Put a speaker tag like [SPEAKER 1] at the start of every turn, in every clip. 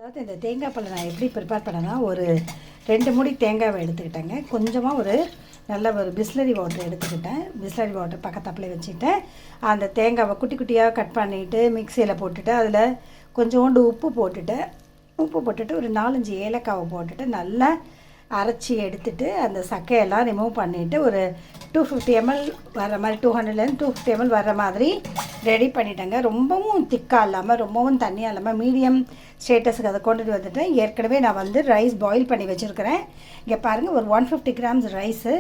[SPEAKER 1] அதாவது இந்த தேங்காய் பால் நான் எப்படி ப்ரிப்பேர் பண்ணேன்னா, ஒரு 2 மூடி தேங்காவை எடுத்துக்கிட்டேங்க. கொஞ்சமாக ஒரு நல்ல ஒரு பிஸ்லரி வாட்டர் எடுத்துக்கிட்டேன். பிஸ்லரி வாட்டர் பக்கத்தாப்பில் வச்சுக்கிட்டேன். அந்த தேங்காவை குட்டி குட்டியாக கட் பண்ணிவிட்டு மிக்சியில் போட்டுட்டு அதில் கொஞ்சோண்டு உப்பு போட்டுட்டு ஒரு 4-5 ஏலக்காவை போட்டுட்டு நல்லா அரைச்சி எடுத்துட்டு அந்த சக்கையெல்லாம் ரிமூவ் பண்ணிவிட்டு ஒரு 250 ml வர மாதிரி 200 250 ml வர மாதிரி ரெடி பண்ணிட்டேங்க. ரொம்பவும் திக்காக இல்லாமல் ரொம்பவும் தண்ணியாக இல்லாமல் மீடியம் ஸ்டேட்டஸுக்கு அதை கொண்டுட்டு வந்துட்டேன். ஏற்கனவே நான் வந்து ரைஸ் பாயில் பண்ணி வச்சுருக்கிறேன். இங்கே பாருங்கள், ஒரு 150 grams ரைஸு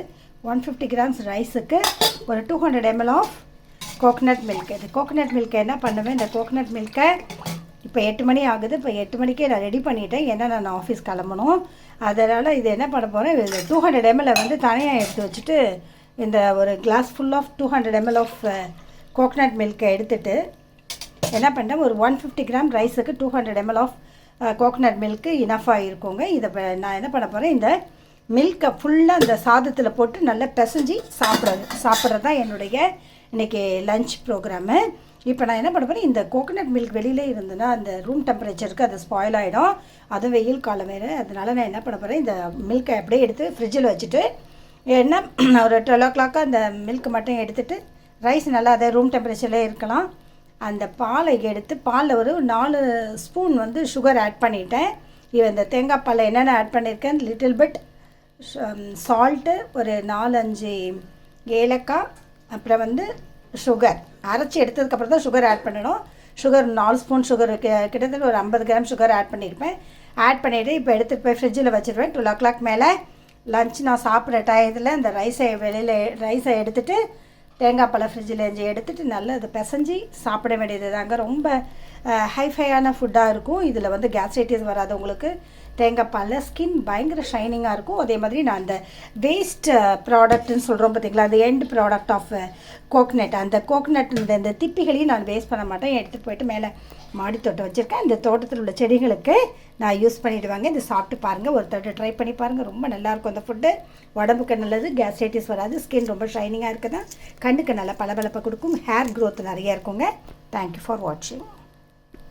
[SPEAKER 1] 150 grams ரைஸுக்கு ஒரு 200 ml ஆஃப் கோகனட் மில்க். இது கோகனட் மில்க்கை என்ன பண்ணுவேன், இந்த கோகனட் மில்க்கை இப்போ 8 மணி ஆகுது. இப்போ 8 மணிக்கே நான் ரெடி பண்ணிட்டேன். ஏன்னா நான் ஆஃபீஸ் கிளம்பணும். அதனால் இது என்ன பண்ண போகிறேன், இது 200 ml வந்து தனியாக எடுத்து வச்சுட்டு இந்த ஒரு glass full of 200 ml of coconut மில்க்கை எடுத்துகிட்டு என்ன பண்ணுறேன், ஒரு 150 gram ரைஸுக்கு 200 ml ஆஃப் கோகனட் மில்க்கு இனஃபாக இருக்குங்க. இதை நான் என்ன பண்ண போகிறேன், இந்த மில்க்கை ஃபுல்லாக அந்த சாதத்தில் போட்டு நல்லா பிசைஞ்சு சாப்பிட்றது தான் என்னுடைய இன்றைக்கி லஞ்ச் ப்ரோக்ராமு. இப்போ நான் என்ன பண்ண போகிறேன், இந்த கோகனட் மில்க் வெளியிலே இருந்ததுன்னா அந்த ரூம் டெம்பரேச்சருக்கு அது ஸ்பாயில் ஆகிடும். அதுவும் வெயில் காலம் வேறு. அதனால் நான் என்ன பண்ண போகிறேன், இந்த மில்க்கை அப்படியே எடுத்து ஃப்ரிட்ஜில் வச்சுட்டு என்ன ஒரு 12 o'clock அந்த மில்க் மட்டும் எடுத்துகிட்டு ரைஸ் நல்லா அதே ரூம் டெம்பரேச்சர்லேயே இருக்கலாம். அந்த பாலை எடுத்து பாலில் ஒரு 4 ஸ்பூன் வந்து சுகர் ஆட் பண்ணிட்டேன். இந்த தேங்காய் பாலில் என்னென்ன ஆட் பண்ணியிருக்கேன், லிட்டில் பிட் சால்ட்டு, ஒரு 4-5 ஏலக்காய், அப்புறம் வந்து சுகர் அரைச்சி எடுத்ததுக்கப்புறம் தான் சுகர் ஆட் பண்ணணும். சுகர் 4 ஸ்பூன் சுகர், கிட்டத்தட்ட ஒரு 50 கிராம் சுகர் ஆட் பண்ணியிருப்பேன். ஆட் பண்ணிவிட்டு இப்போ எடுத்துகிட்டு போய் ஃப்ரிட்ஜில் வச்சுருவேன். 12 o'clock மேலே லன்ச் நான் சாப்பிட்ற டயத்தில் இந்த ரைஸை எடுத்துகிட்டு தேங்காய் பாலை ஃப்ரிட்ஜில் எடுத்துகிட்டு நல்லா அதை பிசைஞ்சு சாப்பிட வேண்டியது தாங்க. ரொம்ப ஹைஃபையான ஃபுட்டாக இருக்கும். இதில் வந்து கேஸ்ட்ரைட்டிஸ் வராது உங்களுக்கு. தேங்காய் பாலில் ஸ்கின் பயங்கர ஷைனிங்காக இருக்கும். அதே மாதிரி நான் அந்த வேஸ்ட் ப்ராடக்ட்னு சொல்கிறோம் பார்த்திங்களா, அந்த எண்ட் ப்ராடக்ட் ஆஃப் கோகனட், அந்த கோகனட் இந்த திப்பிகளையும் நான் வேஸ்ட் பண்ண மாட்டேன். எடுத்துகிட்டு போயிட்டு மேலே மாடி தோட்டம் வச்சுருக்கேன். இந்த தோட்டத்தில் உள்ள செடிகளுக்கு நான் யூஸ் பண்ணிவிடுவாங்க. இதை சாப்பிட்டு பாருங்கள், ஒரு தடவை ட்ரை பண்ணி பாருங்கள். ரொம்ப நல்லாயிருக்கும் அந்த ஃபுட்டு. உடம்புக்கு நல்லது, கேஸ்ட்ரைட்டிஸ் வராது, ஸ்கின் ரொம்ப ஷைனிங்காக இருக்குதான், கண்ணுக்கு நல்லா பளபளப்பை கொடுக்கும், ஹேர் க்ரோத் நிறையா இருக்குங்க. தேங்க்யூ ஃபார் வாட்சிங்.